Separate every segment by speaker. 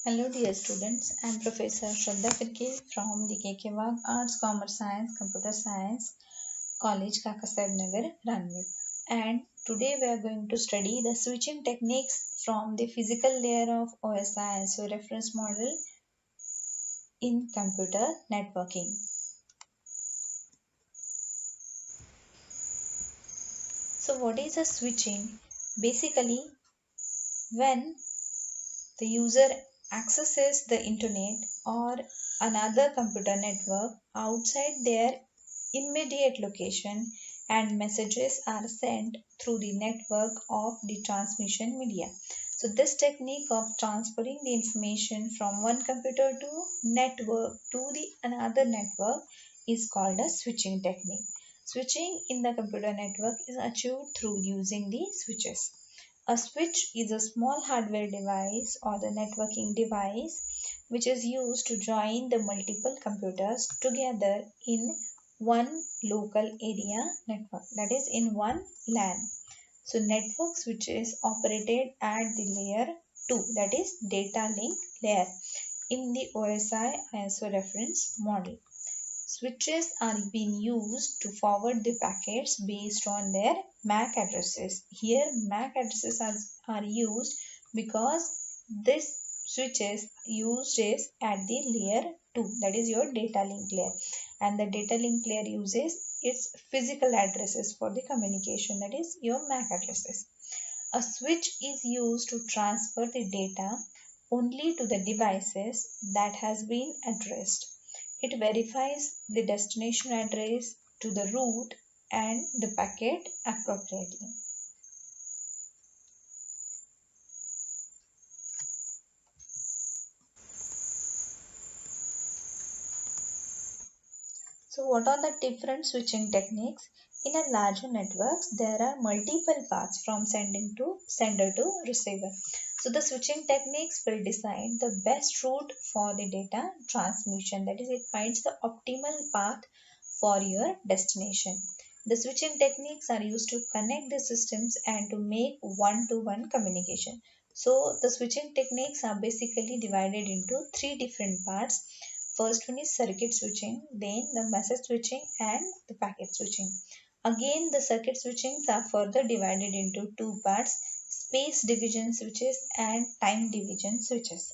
Speaker 1: Hello dear students, I am Professor Shraddha Firke from the KK Wagh Arts, Commerce Science, Computer Science College, Kakasaheb Nagar, Ranwood. And today we are going to study the switching techniques from the physical layer of OSI, so reference model in computer networking. So what is a switching? Basically, when the user accesses the internet or another computer network outside their immediate location and messages are sent through the network of the transmission media. So this technique of transferring the information from one computer to network to the another network is called a switching technique. Switching in the computer network is achieved through using the switches. A switch is a small hardware device or the networking device which is used to join the multiple computers together in one local area network, that is in one LAN. So network switches operated at the layer 2, that is data link layer in the OSI ISO reference model. Switches are being used to forward the packets based on their MAC addresses. Here MAC addresses are used because this switches used is at the layer 2, that is your data link layer, and the data link layer uses its physical addresses for the communication, that is your MAC addresses. A switch is used to transfer the data only to the devices that has been addressed. It verifies the destination address to the root and the packet appropriately. So what are the different switching techniques? In a larger networks, there are multiple paths from sender to receiver. So the switching techniques will decide the best route for the data transmission. That is, it finds the optimal path for your destination. The switching techniques are used to connect the systems and to make one-to-one communication. So the switching techniques are basically divided into three different parts. First one is circuit switching, then the message switching and the packet switching. Again, the circuit switchings are further divided into two parts, space division switches and time division switches.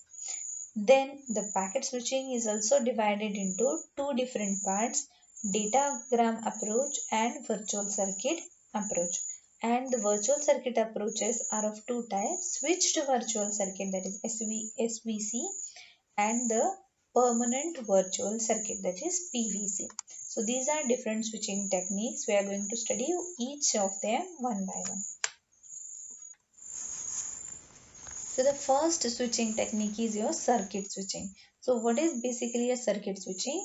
Speaker 1: Then the packet switching is also divided into two different parts, datagram approach and virtual circuit approach. And the virtual circuit approaches are of two types, switched virtual circuit, that is SVC, and the permanent virtual circuit, that is PVC. So these are different switching techniques. We are going to study each of them one by one. So the first switching technique is your circuit switching. So what is basically a circuit switching?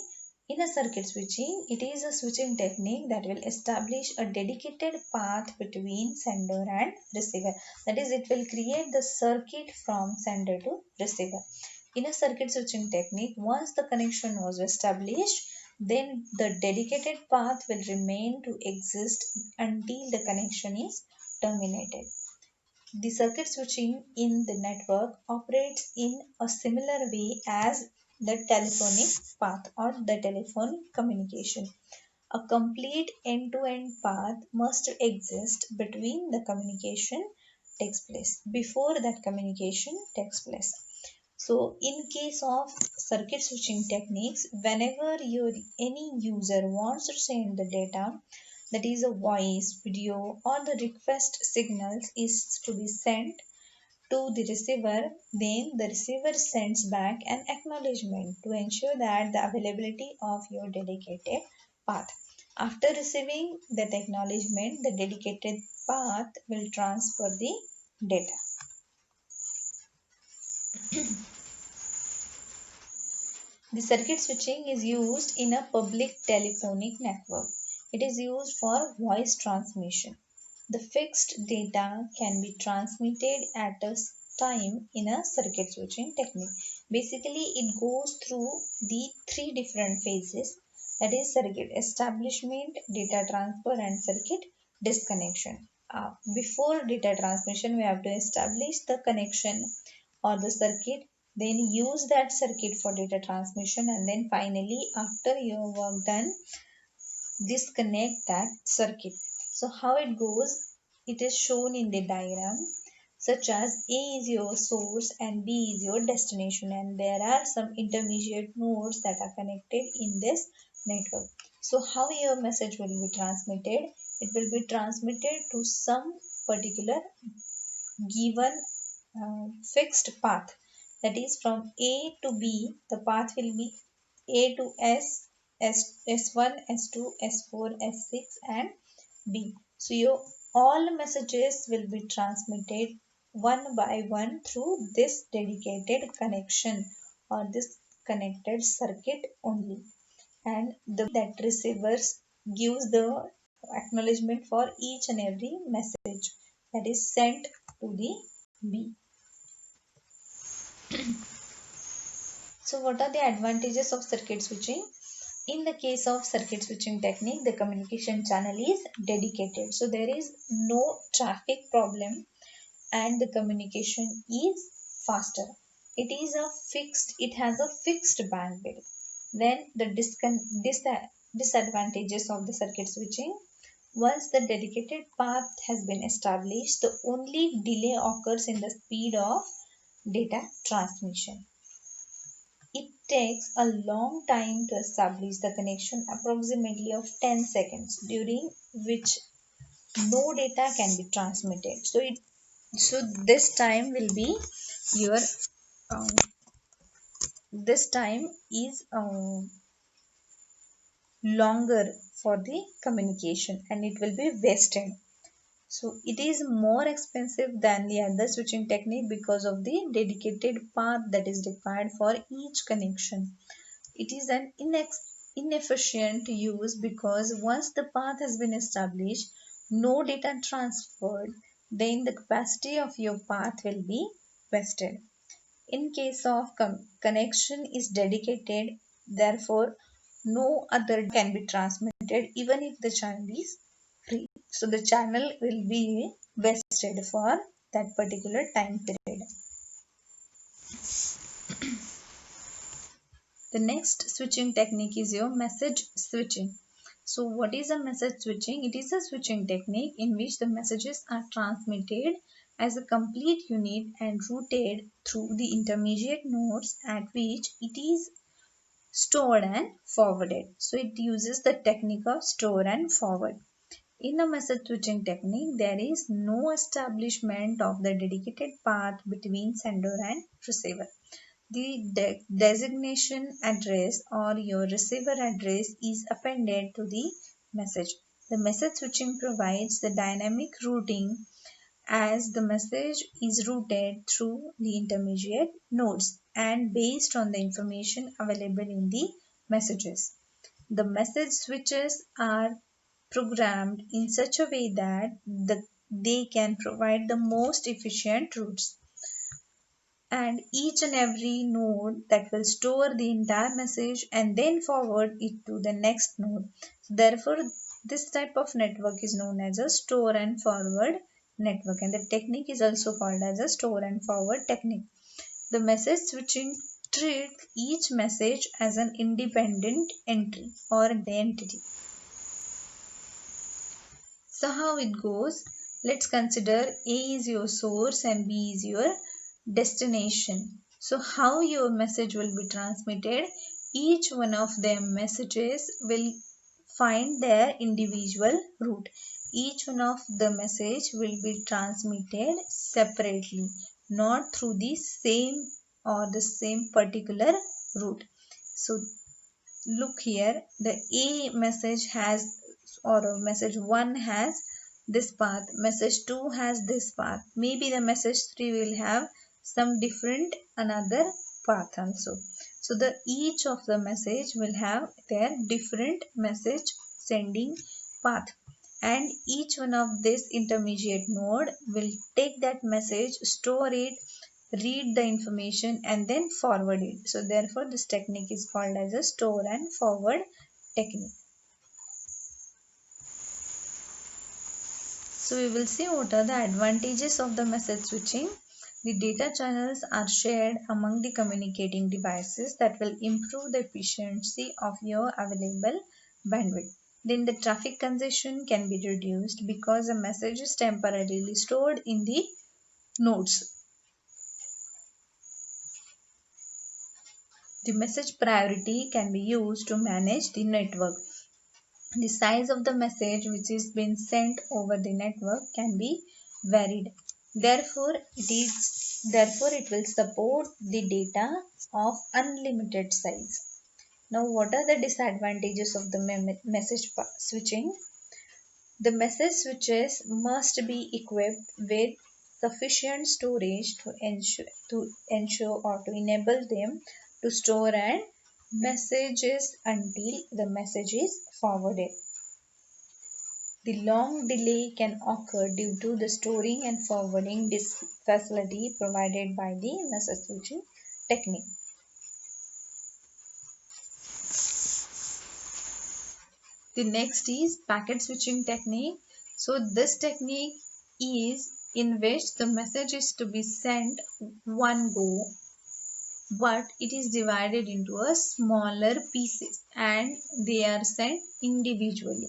Speaker 1: In a circuit switching, it is a switching technique that will establish a dedicated path between sender and receiver. That is, it will create the circuit from sender to receiver. In a circuit switching technique, once the connection was established, then the dedicated path will remain to exist until the connection is terminated. The circuit switching in the network operates in a similar way as the telephonic path or the telephone communication. A complete end-to-end path must exist between the communication takes place, before that communication takes place. So in case of circuit switching techniques, whenever any user wants to send the data, that is a voice, video or the request signals is to be sent to the receiver, then the receiver sends back an acknowledgement to ensure that the availability of your dedicated path. After receiving that acknowledgement, the dedicated path will transfer the data. The circuit switching is used in a public telephonic network. It is used for voice transmission. The fixed data can be transmitted at a time in a circuit switching technique. Basically, it goes through the three different phases, that is circuit establishment, data transfer and circuit disconnection. Before data transmission, we have to establish the connection or the circuit then use that circuit for data transmission, and then finally after your work done, disconnect that circuit. So how it goes, it is shown in the diagram, such as A is your source and B is your destination, and there are some intermediate nodes that are connected in this network. So how your message will be transmitted? It will be transmitted to some particular given fixed path, that is from A to B. The path will be A to S1, S2, S4, S6 and B. So your all messages will be transmitted one by one through this dedicated connection or this connected circuit only, and that receivers gives the acknowledgement for each and every message that is sent to the B. So what are the advantages of circuit switching? In the case of circuit switching technique, the communication channel is dedicated. So there is no traffic problem and the communication is faster. It has a fixed bandwidth. Then the disadvantages of the circuit switching. Once the dedicated path has been established, the only delay occurs in the speed of data transmission. It takes a long time to establish the connection, approximately of 10 seconds, during which no data can be transmitted. So this time will be your um, this time is longer for the communication and it will be wasted. So it is more expensive than the other switching technique because of the dedicated path that is required for each connection. It is an inefficient use because once the path has been established, no data transferred, then the capacity of your path will be wasted. In case of connection is dedicated, therefore no other can be transmitted even if the channel is free. So the channel will be wasted for that particular time period. The next switching technique is your message switching. So what is a message switching? It is a switching technique in which the messages are transmitted as a complete unit and routed through the intermediate nodes at which it is stored and forwarded. So it uses the technique of store and forward. In the message switching technique, there is no establishment of the dedicated path between sender and receiver. The designation address or your receiver address is appended to the message. The message switching provides the dynamic routing as the message is routed through the intermediate nodes and based on the information available in the messages. The message switches are programmed in such a way that they can provide the most efficient routes, and each and every node that will store the entire message and then forward it to the next node. So therefore, this type of network is known as a store and forward network, and the technique is also called as a store and forward technique. The message switching treats each message as an independent entry or entity. So how it goes? Let's consider A is your source and B is your destination. So how your message will be transmitted? Each one of them messages will find their individual route. Each one of the message will be transmitted separately, not through the same or the same particular route. So look here, the A message has, or message 1 has this path, message 2 has this path, maybe the message 3 will have some different another path also. So the each of the message will have their different message sending path, and each one of this intermediate node will take that message, store it, read the information and then forward it. So therefore this technique is called as a store and forward technique. So we will see what are the advantages of the message switching. The data channels are shared among the communicating devices that will improve the efficiency of your available bandwidth. Then the traffic congestion can be reduced because a message is temporarily stored in the nodes. The message priority can be used to manage the network. The size of the message which is being sent over the network can be varied. Therefore it will support the data of unlimited size. Now what are the disadvantages of the message switching? The message switches must be equipped with sufficient storage to ensure or to enable them to store and messages until the message is forwarded. The long delay can occur due to the storing and forwarding facility provided by the message switching technique. The next is packet switching technique. So this technique is in which the message is to be sent one go, but it is divided into a smaller pieces and they are sent individually.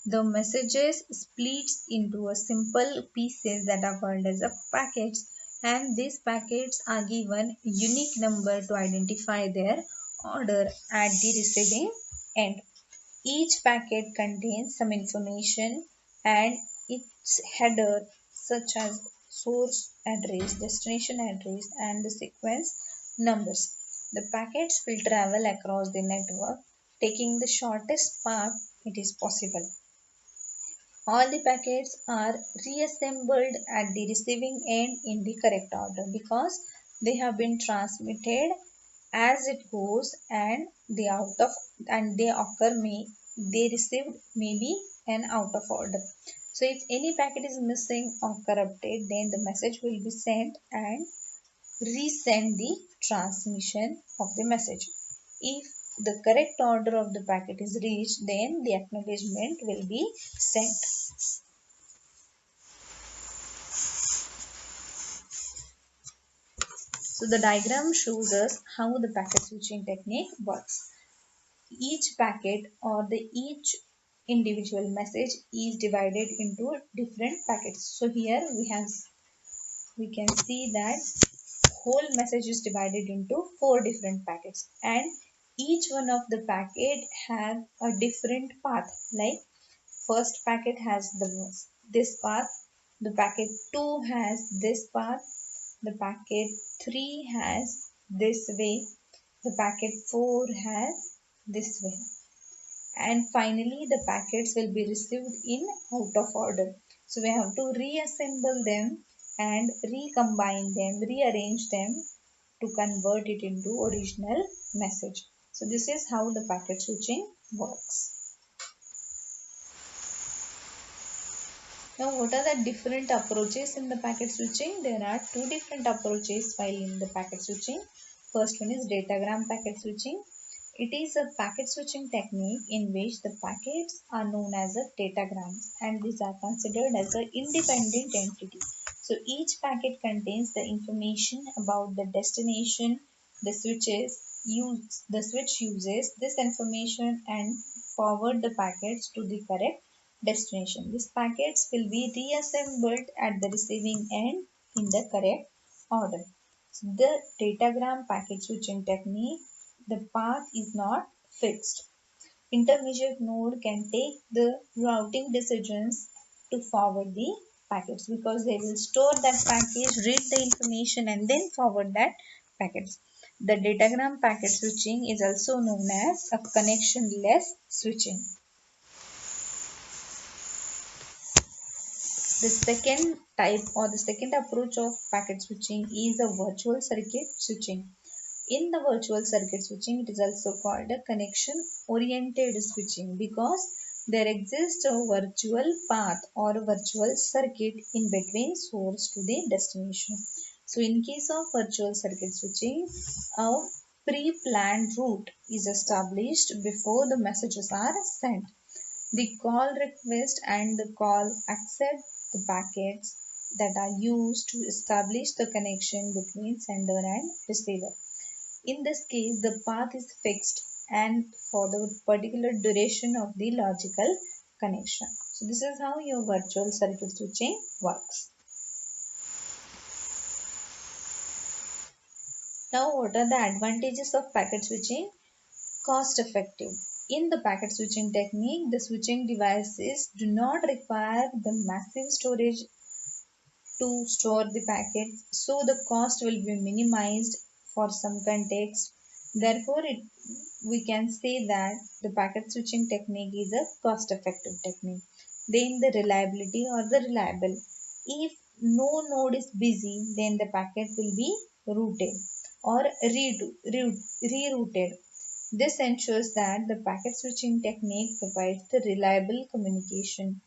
Speaker 1: The messages splits into a simple pieces that are called as a packets, and these packets are given unique number to identify their order at the receiving end. Each packet contains some information and its header such as source address, destination address and the sequence numbers. The packets will travel across the network taking the shortest path it is possible. All the packets are reassembled at the receiving end in the correct order because they have been transmitted as it goes, and they occur may they received maybe an out of order. So if any packet is missing or corrupted, then the message will be sent and resend the transmission of the message. If the correct order of the packet is reached, then the acknowledgement will be sent. So the diagram shows us how the packet switching technique works. Each packet or each individual message is divided into different packets. So here we can see that whole message is divided into 4 different packets, and each one of the packet have a different path. Like first packet has this path, the packet 2 has this path, the packet 3 has this way, the packet 4 has this way, and finally the packets will be received in out of order. So we have to reassemble them and recombine them, rearrange them to convert it into original message. So this is how the packet switching works. Now what are the different approaches in the packet switching? There are 2 different approaches while in the packet switching. First one is datagram packet switching. It is a packet switching technique in which the packets are known as a datagrams, and these are considered as an independent entity. So each packet contains the information about the destination. The switch uses this information and forward the packets to the correct destination. These packets will be reassembled at the receiving end in the correct order. So the datagram packet switching technique, the path is not fixed. Intermediate node can take the routing decisions to forward the packets because they will store that package, read the information and then forward that packets. The datagram packet switching is also known as a connectionless switching. The second type or the second approach of packet switching is a virtual circuit switching. In the virtual circuit switching, it is also called a connection oriented switching because there exists a virtual path or a virtual circuit in between source to the destination. So in case of virtual circuit switching, a pre-planned route is established before the messages are sent. The call request and the call accept the packets that are used to establish the connection between sender and receiver. In this case, the path is fixed and for the particular duration of the logical connection. So this is how your virtual circuit switching works. Now, what are the advantages of packet switching? Cost effective. In the packet switching technique, the switching devices do not require the massive storage to store the packets, so the cost will be minimized for some context. Therefore, we can say that the packet switching technique is a cost effective technique. Then the reliability or the reliable. If no node is busy, then the packet will be routed or rerouted. This ensures that the packet switching technique provides the reliable communication.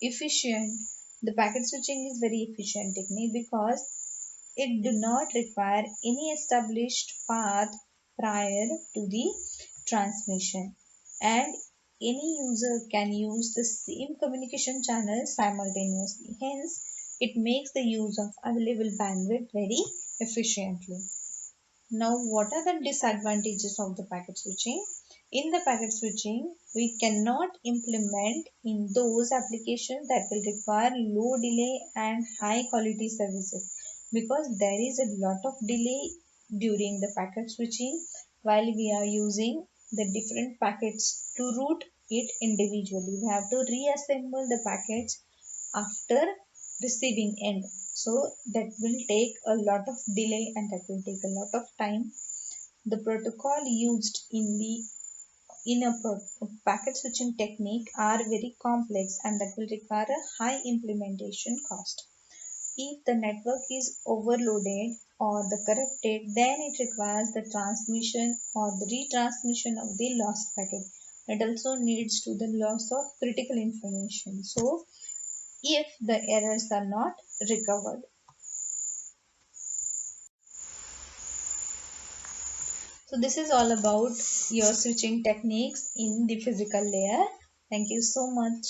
Speaker 1: Efficient. The packet switching is very efficient technique because it do not require any established path prior to the transmission, and any user can use the same communication channel simultaneously. Hence, it makes the use of available bandwidth very efficiently. Now, what are the disadvantages of the packet switching? In the packet switching, we cannot implement in those applications that will require low delay and high quality services, because there is a lot of delay during the packet switching while we are using the different packets to route it individually. We have to reassemble the packets after receiving end, so that will take a lot of delay and that will take a lot of time. The protocol used in a packet switching technique are very complex and that will require a high implementation cost. If the network is overloaded or the corrupted, then it requires the transmission or the retransmission of the lost packet. It also needs to the loss of critical information, so if the errors are not recovered. So this is all about your switching techniques in the physical layer. Thank you so much.